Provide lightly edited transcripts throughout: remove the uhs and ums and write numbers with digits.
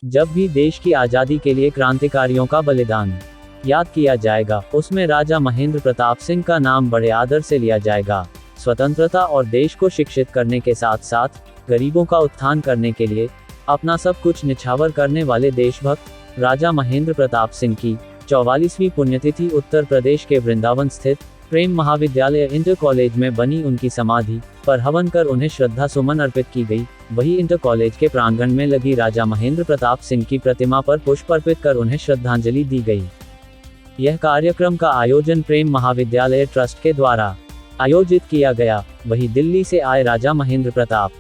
जब भी देश की आज़ादी के लिए क्रांतिकारियों का बलिदान याद किया जाएगा, उसमें राजा महेंद्र प्रताप सिंह का नाम बड़े आदर से लिया जाएगा। स्वतंत्रता और देश को शिक्षित करने के साथ साथ गरीबों का उत्थान करने के लिए अपना सब कुछ निछावर करने वाले देशभक्त राजा महेंद्र प्रताप सिंह की 44वीं पुण्यतिथि उत्तर प्रदेश के वृंदावन स्थित प्रेम महाविद्यालय इंटर कॉलेज में बनी उनकी समाधि पर हवन कर उन्हें श्रद्धा सुमन अर्पित की गई। वही इंटर कॉलेज के प्रांगण में लगी राजा महेंद्र प्रताप सिंह की प्रतिमा पर पुष्प अर्पित कर उन्हें श्रद्धांजलि दी गई। यह कार्यक्रम का आयोजन प्रेम महाविद्यालय ट्रस्ट के द्वारा आयोजित किया गया। वही दिल्ली से आए राजा महेंद्र प्रताप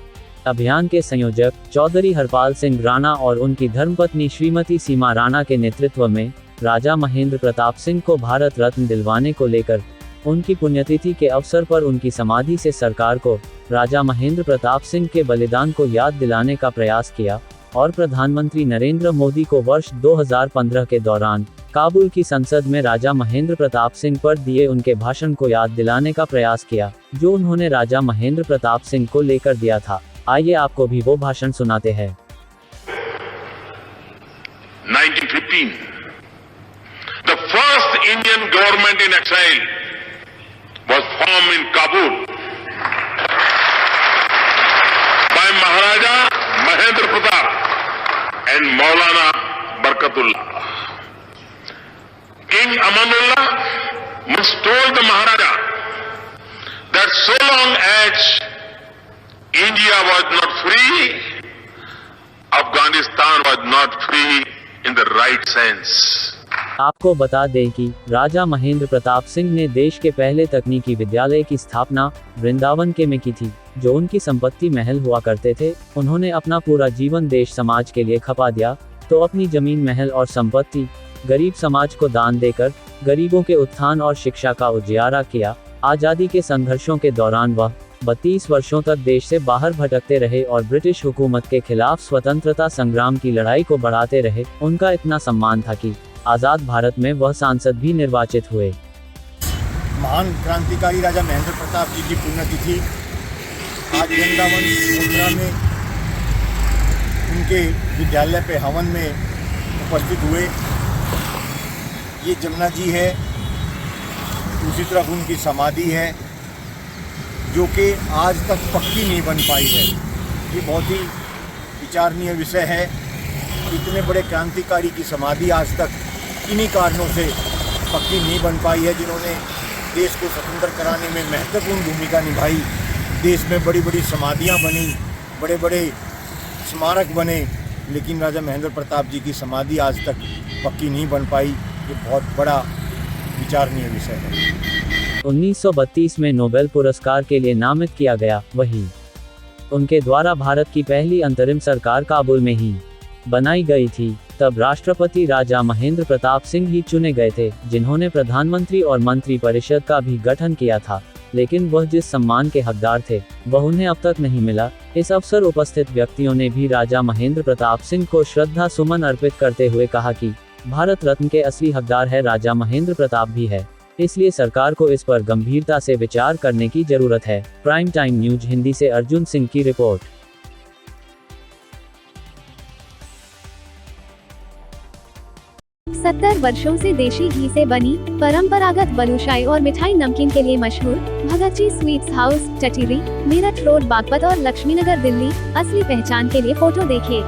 अभियान के संयोजक चौधरी हरपाल सिंह राणा और उनकी धर्मपत्नी श्रीमती सीमा राणा के नेतृत्व में राजा महेंद्र प्रताप सिंह को भारत रत्न दिलवाने को लेकर उनकी पुण्यतिथि के अवसर पर उनकी समाधि से सरकार को राजा महेंद्र प्रताप सिंह के बलिदान को याद दिलाने का प्रयास किया और प्रधानमंत्री नरेंद्र मोदी को वर्ष 2015 के दौरान काबुल की संसद में राजा महेंद्र प्रताप सिंह पर दिए उनके भाषण को याद दिलाने का प्रयास किया, जो उन्होंने राजा महेंद्र प्रताप सिंह को लेकर दिया था। आइए आपको भी वो भाषण सुनाते हैं। 1915, the first Indian government in exile was formed in Kabul by Maharaja Mahendra Pratap and Maulana Barkatullah. King Amanullah must told the Maharaja that so long as India was not free, Afghanistan was not free in the right sense. आपको बता दें कि राजा महेंद्र प्रताप सिंह ने देश के पहले तकनीकी विद्यालय की स्थापना वृंदावन के में की थी, जो उनकी संपत्ति महल हुआ करते थे। उन्होंने अपना पूरा जीवन देश समाज के लिए खपा दिया, तो अपनी जमीन, महल और संपत्ति गरीब समाज को दान देकर गरीबों के उत्थान और शिक्षा का उजियारा किया। आज़ादी के संघर्षों के दौरान वह 32 वर्षों तक देश से बाहर भटकते रहे और ब्रिटिश हुकूमत के खिलाफ स्वतंत्रता संग्राम की लड़ाई को बढ़ाते रहे। उनका इतना सम्मान था कि आज़ाद भारत में वह सांसद भी निर्वाचित हुए। महान क्रांतिकारी राजा महेंद्र प्रताप जी की पुण्यतिथि आज वृंदावन मथुरा में उनके विद्यालय पे हवन में उपस्थित हुए। ये जमुना जी है, दूसरी तरफ उनकी समाधि है, जो कि आज तक पक्की नहीं बन पाई है। ये बहुत ही विचारणीय विषय है। इतने बड़े क्रांतिकारी की समाधि आज तक इन्हीं कारणों से पक्की नहीं बन पाई है, जिन्होंने देश को स्वतंत्र कराने में महत्वपूर्ण भूमिका निभाई। देश में बड़ी बड़ी समाधियां बनी, बड़े बड़े स्मारक बने, लेकिन राजा महेंद्र प्रताप जी की समाधि आज तक पक्की नहीं बन पाई। ये बहुत बड़ा विचारणीय विषय है। 1932 में नोबेल पुरस्कार के लिए नामित किया गया। वही उनके द्वारा भारत की पहली अंतरिम सरकार काबुल में ही बनाई गई थी। तब राष्ट्रपति राजा महेंद्र प्रताप सिंह ही चुने गए थे, जिन्होंने प्रधानमंत्री और मंत्री परिषद का भी गठन किया था। लेकिन वह जिस सम्मान के हकदार थे, वह उन्हें अब तक नहीं मिला। इस अवसर उपस्थित व्यक्तियों ने भी राजा महेंद्र प्रताप सिंह को श्रद्धा सुमन अर्पित करते हुए कहा कि भारत रत्न के असली हकदार है राजा महेंद्र प्रताप भी है, इसलिए सरकार को इस पर गंभीरता से विचार करने की जरूरत है। प्राइम टाइम न्यूज हिंदी से अर्जुन सिंह की रिपोर्ट। 70 वर्षों से देशी घी से बनी परंपरागत बलूशाई और मिठाई नमकीन के लिए मशहूर Bhagat ji sweets house, Tatiri, Meerut road, Baghpat और लक्ष्मीनगर, दिल्ली। असली पहचान के लिए फोटो देखिए।